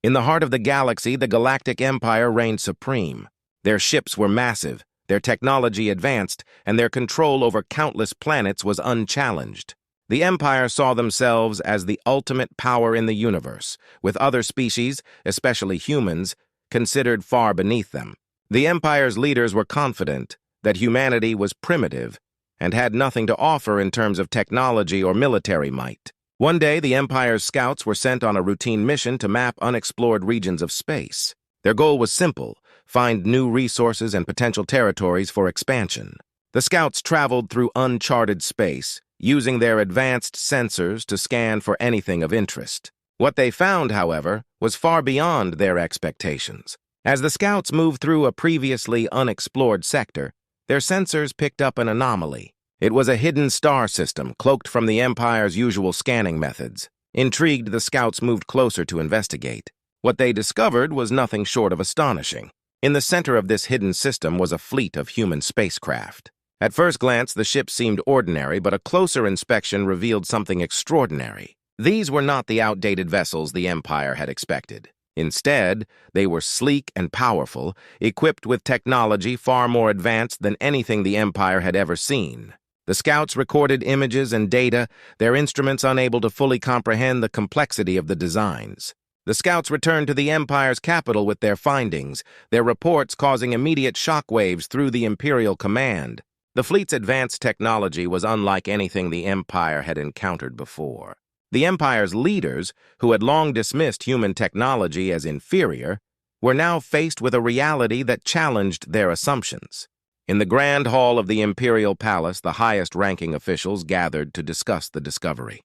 In the heart of the galaxy, the Galactic Empire reigned supreme. Their ships were massive, their technology advanced, and their control over countless planets was unchallenged. The Empire saw themselves as the ultimate power in the universe, with other species, especially humans, considered far beneath them. The Empire's leaders were confident that humanity was primitive and had nothing to offer in terms of technology or military might. One day, the Empire's scouts were sent on a routine mission to map unexplored regions of space. Their goal was simple: find new resources and potential territories for expansion. The scouts traveled through uncharted space, using their advanced sensors to scan for anything of interest. What they found, however, was far beyond their expectations. As the scouts moved through a previously unexplored sector, their sensors picked up an anomaly. It was a hidden star system, cloaked from the Empire's usual scanning methods. Intrigued, the scouts moved closer to investigate. What they discovered was nothing short of astonishing. In the center of this hidden system was a fleet of human spacecraft. At first glance, the ships seemed ordinary, but a closer inspection revealed something extraordinary. These were not the outdated vessels the Empire had expected. Instead, they were sleek and powerful, equipped with technology far more advanced than anything the Empire had ever seen. The scouts recorded images and data, their instruments unable to fully comprehend the complexity of the designs. The scouts returned to the Empire's capital with their findings, their reports causing immediate shockwaves through the Imperial command. The fleet's advanced technology was unlike anything the Empire had encountered before. The Empire's leaders, who had long dismissed human technology as inferior, were now faced with a reality that challenged their assumptions. In the grand hall of the Imperial Palace, the highest-ranking officials gathered to discuss the discovery.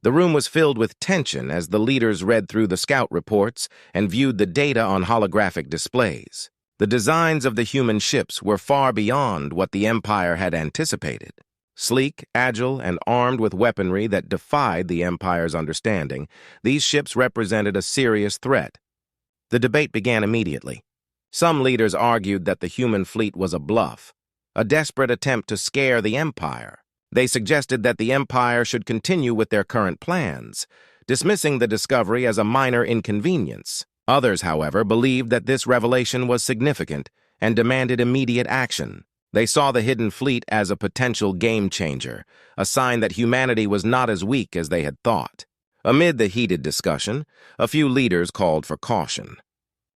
The room was filled with tension as the leaders read through the scout reports and viewed the data on holographic displays. The designs of the human ships were far beyond what the Empire had anticipated. Sleek, agile, and armed with weaponry that defied the Empire's understanding, these ships represented a serious threat. The debate began immediately. Some leaders argued that the human fleet was a bluff, a desperate attempt to scare the Empire. They suggested that the Empire should continue with their current plans, dismissing the discovery as a minor inconvenience. Others, however, believed that this revelation was significant and demanded immediate action. They saw the hidden fleet as a potential game-changer, a sign that humanity was not as weak as they had thought. Amid the heated discussion, a few leaders called for caution.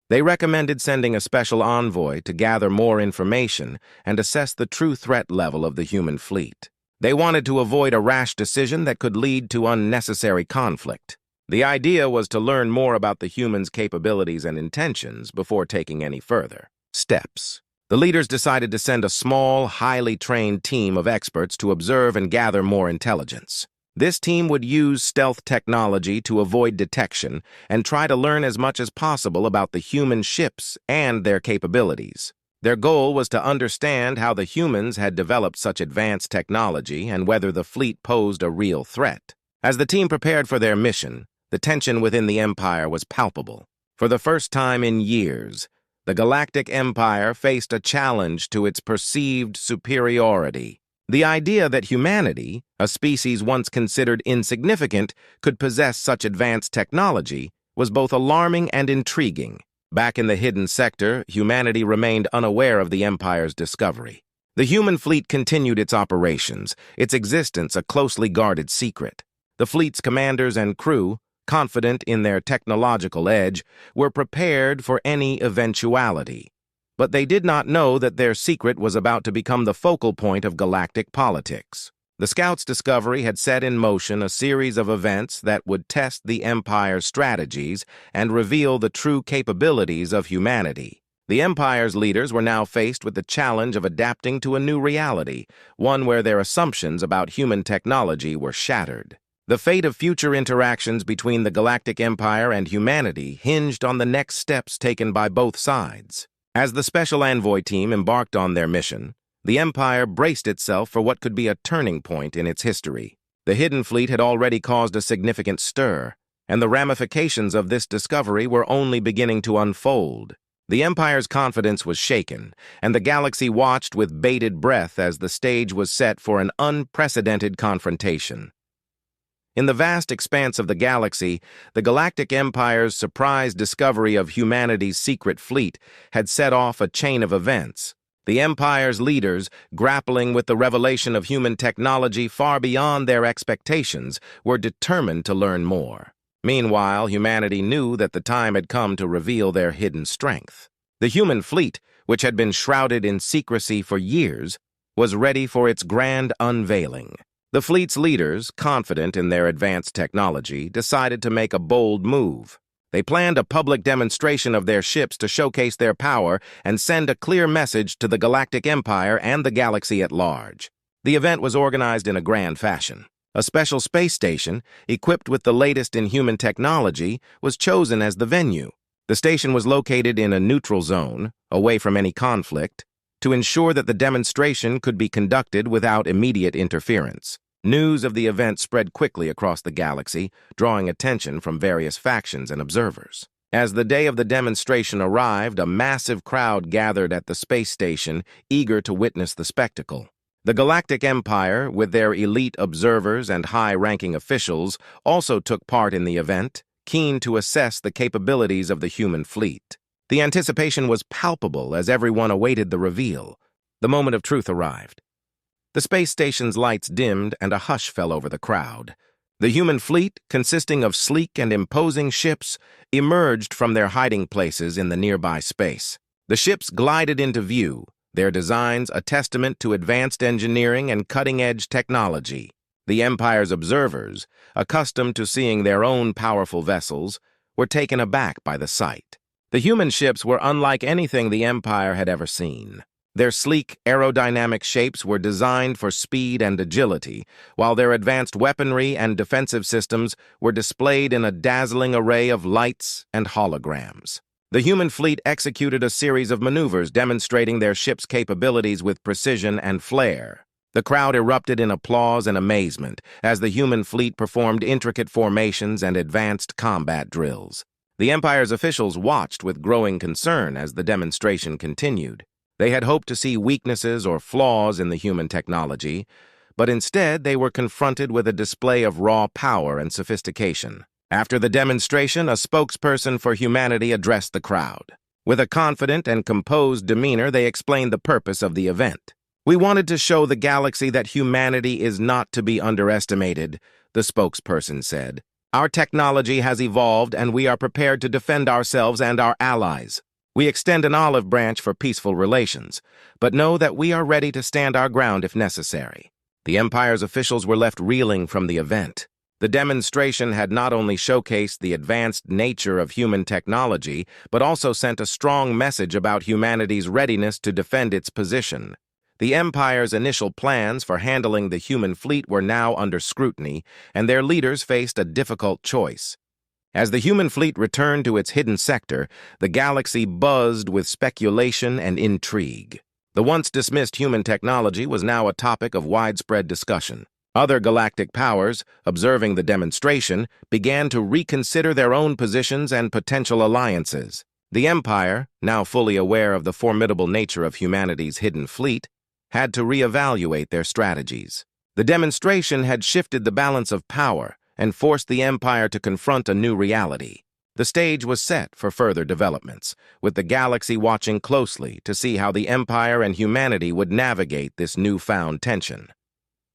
They recommended sending a special envoy to gather more information and assess the true threat level of the human fleet. They wanted to avoid a rash decision that could lead to unnecessary conflict. The idea was to learn more about the humans' capabilities and intentions before taking any further steps. The leaders decided to send a small, highly trained team of experts to observe and gather more intelligence. This team would use stealth technology to avoid detection and try to learn as much as possible about the human ships and their capabilities. Their goal was to understand how the humans had developed such advanced technology and whether the fleet posed a real threat. As the team prepared for their mission, the tension within the Empire was palpable. For the first time in years, the Galactic Empire faced a challenge to its perceived superiority. The idea that humanity, a species once considered insignificant, could possess such advanced technology was both alarming and intriguing. Back in the hidden sector, humanity remained unaware of the Empire's discovery. The human fleet continued its operations, its existence a closely guarded secret. The fleet's commanders and crew, confident in their technological edge, were prepared for any eventuality. But they did not know that their secret was about to become the focal point of galactic politics. The scouts' discovery had set in motion a series of events that would test the Empire's strategies and reveal the true capabilities of humanity. The Empire's leaders were now faced with the challenge of adapting to a new reality, one where their assumptions about human technology were shattered. The fate of future interactions between the Galactic Empire and humanity hinged on the next steps taken by both sides. As the Special Envoy team embarked on their mission, the Empire braced itself for what could be a turning point in its history. The Hidden Fleet had already caused a significant stir, and the ramifications of this discovery were only beginning to unfold. The Empire's confidence was shaken, and the galaxy watched with bated breath as the stage was set for an unprecedented confrontation. In the vast expanse of the galaxy, the Galactic Empire's surprise discovery of humanity's secret fleet had set off a chain of events. The Empire's leaders, grappling with the revelation of human technology far beyond their expectations, were determined to learn more. Meanwhile, humanity knew that the time had come to reveal their hidden strength. The human fleet, which had been shrouded in secrecy for years, was ready for its grand unveiling. The fleet's leaders, confident in their advanced technology, decided to make a bold move. They planned a public demonstration of their ships to showcase their power and send a clear message to the Galactic Empire and the galaxy at large. The event was organized in a grand fashion. A special space station, equipped with the latest in human technology, was chosen as the venue. The station was located in a neutral zone, away from any conflict, to ensure that the demonstration could be conducted without immediate interference. News of the event spread quickly across the galaxy, drawing attention from various factions and observers. As the day of the demonstration arrived, a massive crowd gathered at the space station, eager to witness the spectacle. The Galactic Empire, with their elite observers and high-ranking officials, also took part in the event, keen to assess the capabilities of the human fleet. The anticipation was palpable as everyone awaited the reveal. The moment of truth arrived. The space station's lights dimmed and a hush fell over the crowd. The human fleet, consisting of sleek and imposing ships, emerged from their hiding places in the nearby space. The ships glided into view, their designs a testament to advanced engineering and cutting-edge technology. The Empire's observers, accustomed to seeing their own powerful vessels, were taken aback by the sight. The human ships were unlike anything the Empire had ever seen. Their sleek, aerodynamic shapes were designed for speed and agility, while their advanced weaponry and defensive systems were displayed in a dazzling array of lights and holograms. The human fleet executed a series of maneuvers demonstrating their ship's capabilities with precision and flair. The crowd erupted in applause and amazement as the human fleet performed intricate formations and advanced combat drills. The Empire's officials watched with growing concern as the demonstration continued. They had hoped to see weaknesses or flaws in the human technology, but instead they were confronted with a display of raw power and sophistication. After the demonstration, a spokesperson for humanity addressed the crowd. With a confident and composed demeanor, they explained the purpose of the event. "We wanted to show the galaxy that humanity is not to be underestimated," the spokesperson said. "Our technology has evolved, and we are prepared to defend ourselves and our allies. We extend an olive branch for peaceful relations, but know that we are ready to stand our ground if necessary." The Empire's officials were left reeling from the event. The demonstration had not only showcased the advanced nature of human technology, but also sent a strong message about humanity's readiness to defend its position. The Empire's initial plans for handling the human fleet were now under scrutiny, and their leaders faced a difficult choice. As the human fleet returned to its hidden sector, the galaxy buzzed with speculation and intrigue. The once dismissed human technology was now a topic of widespread discussion. Other galactic powers, observing the demonstration, began to reconsider their own positions and potential alliances. The Empire, now fully aware of the formidable nature of humanity's hidden fleet, had to reevaluate their strategies. The demonstration had shifted the balance of power and forced the Empire to confront a new reality. The stage was set for further developments, with the galaxy watching closely to see how the Empire and humanity would navigate this newfound tension.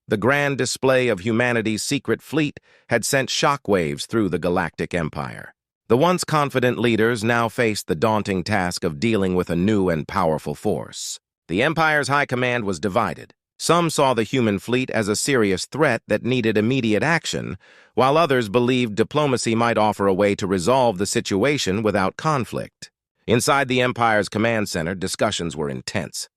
The grand display of humanity's secret fleet had sent shockwaves through the Galactic Empire. The once confident leaders now faced the daunting task of dealing with a new and powerful force. The Empire's high command was divided. Some saw the human fleet as a serious threat that needed immediate action, while others believed diplomacy might offer a way to resolve the situation without conflict. Inside the Empire's command center, discussions were intense.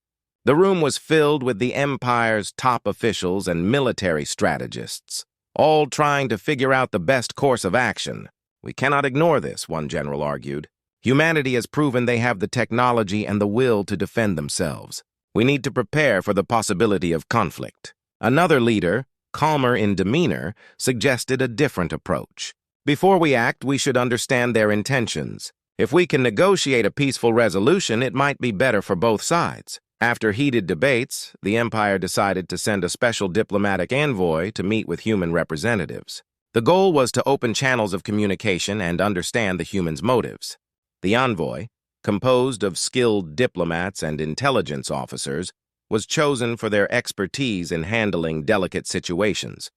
The room was filled with the Empire's top officials and military strategists, all trying to figure out the best course of action. "We cannot ignore this," one general argued. "Humanity has proven they have the technology and the will to defend themselves. We need to prepare for the possibility of conflict." Another leader, calmer in demeanor, suggested a different approach. "Before we act, we should understand their intentions. If we can negotiate a peaceful resolution, it might be better for both sides." After heated debates, the Empire decided to send a special diplomatic envoy to meet with human representatives. The goal was to open channels of communication and understand the humans' motives. The envoy, composed of skilled diplomats and intelligence officers, was chosen for their expertise in handling delicate situations.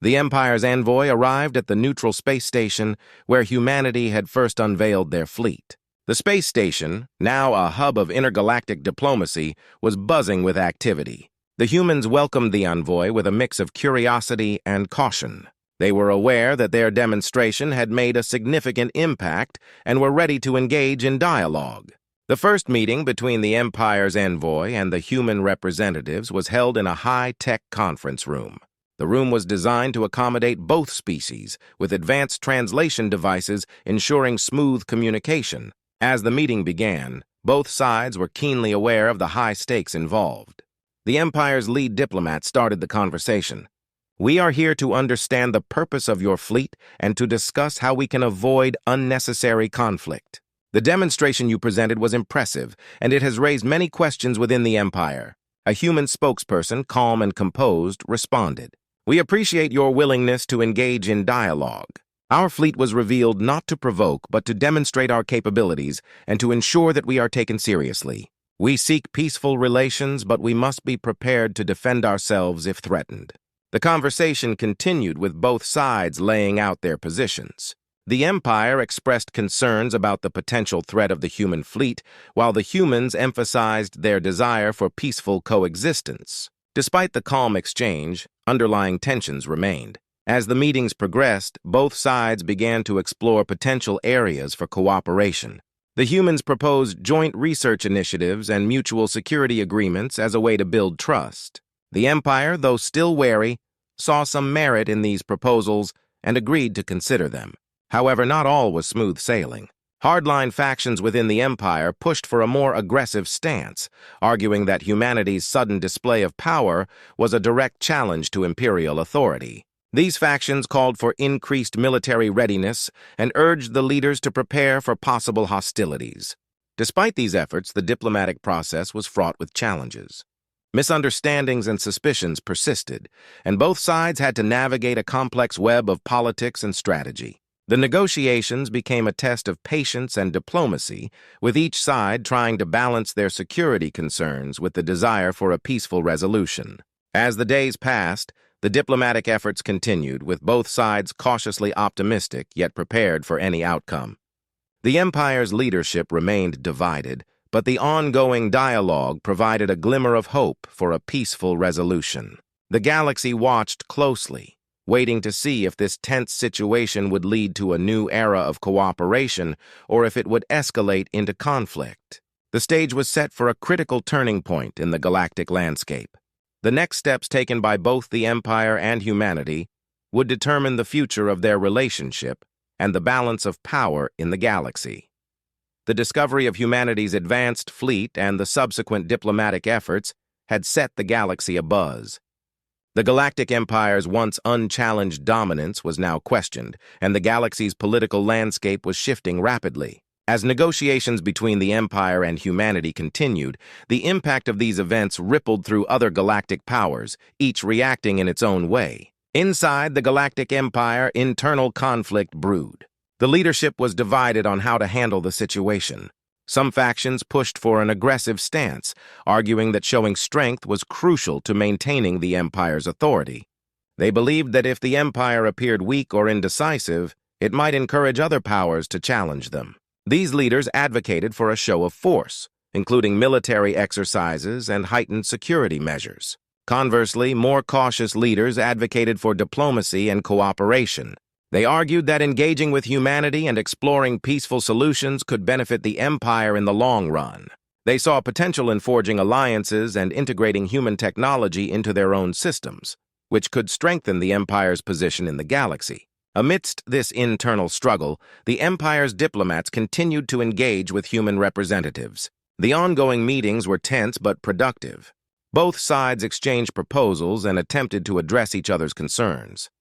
The Empire's envoy arrived at the neutral space station where humanity had first unveiled their fleet. The space station, now a hub of intergalactic diplomacy, was buzzing with activity. The humans welcomed the envoy with a mix of curiosity and caution. They were aware that their demonstration had made a significant impact and were ready to engage in dialogue. The first meeting between the Empire's envoy and the human representatives was held in a high-tech conference room. The room was designed to accommodate both species, with advanced translation devices ensuring smooth communication. As the meeting began, both sides were keenly aware of the high stakes involved. The Empire's lead diplomat started the conversation. "We are here to understand the purpose of your fleet and to discuss how we can avoid unnecessary conflict. The demonstration you presented was impressive, and it has raised many questions within the Empire." A human spokesperson, calm and composed, responded. "We appreciate your willingness to engage in dialogue. Our fleet was revealed not to provoke, but to demonstrate our capabilities and to ensure that we are taken seriously. We seek peaceful relations, but we must be prepared to defend ourselves if threatened." The conversation continued with both sides laying out their positions. The Empire expressed concerns about the potential threat of the human fleet, while the humans emphasized their desire for peaceful coexistence. Despite the calm exchange, underlying tensions remained. As the meetings progressed, both sides began to explore potential areas for cooperation. The humans proposed joint research initiatives and mutual security agreements as a way to build trust. The Empire, though still wary, saw some merit in these proposals and agreed to consider them. However, not all was smooth sailing. Hardline factions within the Empire pushed for a more aggressive stance, arguing that humanity's sudden display of power was a direct challenge to imperial authority. These factions called for increased military readiness and urged the leaders to prepare for possible hostilities. Despite these efforts, the diplomatic process was fraught with challenges. Misunderstandings and suspicions persisted, and both sides had to navigate a complex web of politics and strategy. The negotiations became a test of patience and diplomacy, with each side trying to balance their security concerns with the desire for a peaceful resolution. As the days passed, the diplomatic efforts continued, with both sides cautiously optimistic yet prepared for any outcome. The Empire's leadership remained divided, but the ongoing dialogue provided a glimmer of hope for a peaceful resolution. The galaxy watched closely, waiting to see if this tense situation would lead to a new era of cooperation or if it would escalate into conflict. The stage was set for a critical turning point in the galactic landscape. The next steps taken by both the Empire and humanity would determine the future of their relationship and the balance of power in the galaxy. The discovery of humanity's advanced fleet and the subsequent diplomatic efforts had set the galaxy abuzz. The Galactic Empire's once unchallenged dominance was now questioned, and the galaxy's political landscape was shifting rapidly. As negotiations between the Empire and humanity continued, the impact of these events rippled through other galactic powers, each reacting in its own way. Inside the Galactic Empire, internal conflict brewed. The leadership was divided on how to handle the situation. Some factions pushed for an aggressive stance, arguing that showing strength was crucial to maintaining the Empire's authority. They believed that if the Empire appeared weak or indecisive, it might encourage other powers to challenge them. These leaders advocated for a show of force, including military exercises and heightened security measures. Conversely, more cautious leaders advocated for diplomacy and cooperation. They argued that engaging with humanity and exploring peaceful solutions could benefit the Empire in the long run. They saw potential in forging alliances and integrating human technology into their own systems, which could strengthen the Empire's position in the galaxy. Amidst this internal struggle, the Empire's diplomats continued to engage with human representatives. The ongoing meetings were tense but productive. Both sides exchanged proposals and attempted to address each other's concerns.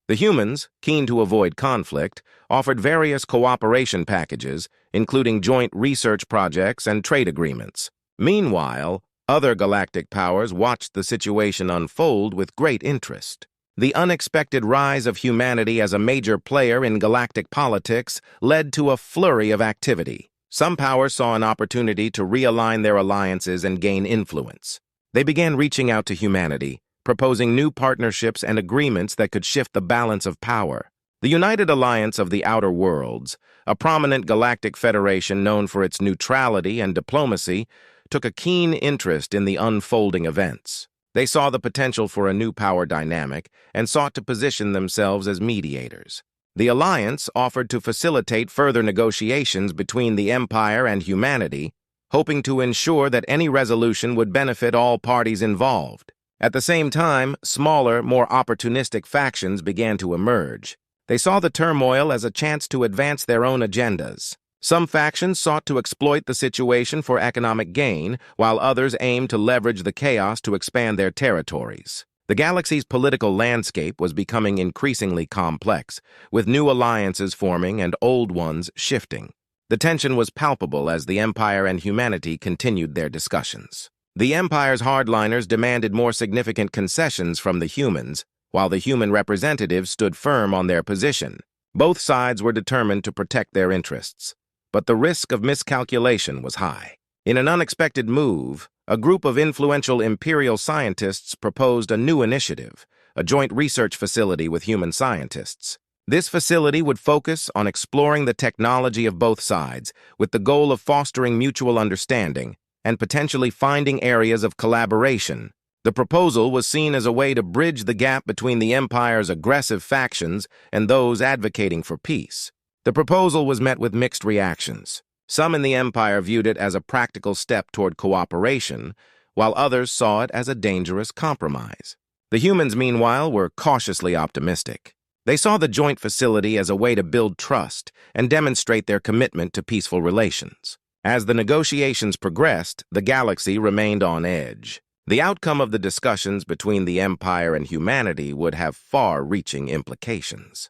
The humans, keen to avoid conflict, offered various cooperation packages, including joint research projects and trade agreements. Meanwhile, other galactic powers watched the situation unfold with great interest. The unexpected rise of humanity as a major player in galactic politics led to a flurry of activity. Some powers saw an opportunity to realign their alliances and gain influence. They began reaching out to humanity, proposing new partnerships and agreements that could shift the balance of power. The United Alliance of the Outer Worlds, a prominent galactic federation known for its neutrality and diplomacy, took a keen interest in the unfolding events. They saw the potential for a new power dynamic and sought to position themselves as mediators. The alliance offered to facilitate further negotiations between the Empire and humanity, hoping to ensure that any resolution would benefit all parties involved. At the same time, smaller, more opportunistic factions began to emerge. They saw the turmoil as a chance to advance their own agendas. Some factions sought to exploit the situation for economic gain, while others aimed to leverage the chaos to expand their territories. The galaxy's political landscape was becoming increasingly complex, with new alliances forming and old ones shifting. The tension was palpable as the Empire and humanity continued their discussions. The Empire's hardliners demanded more significant concessions from the humans, while the human representatives stood firm on their position. Both sides were determined to protect their interests, but the risk of miscalculation was high. In an unexpected move, a group of influential Imperial scientists proposed a new initiative, a joint research facility with human scientists. This facility would focus on exploring the technology of both sides, with the goal of fostering mutual understanding and potentially finding areas of collaboration. The proposal was seen as a way to bridge the gap between the Empire's aggressive factions and those advocating for peace. The proposal was met with mixed reactions. Some in the Empire viewed it as a practical step toward cooperation, while others saw it as a dangerous compromise. The humans, meanwhile, were cautiously optimistic. They saw the joint facility as a way to build trust and demonstrate their commitment to peaceful relations. As the negotiations progressed, the galaxy remained on edge. The outcome of the discussions between the Empire and humanity would have far-reaching implications.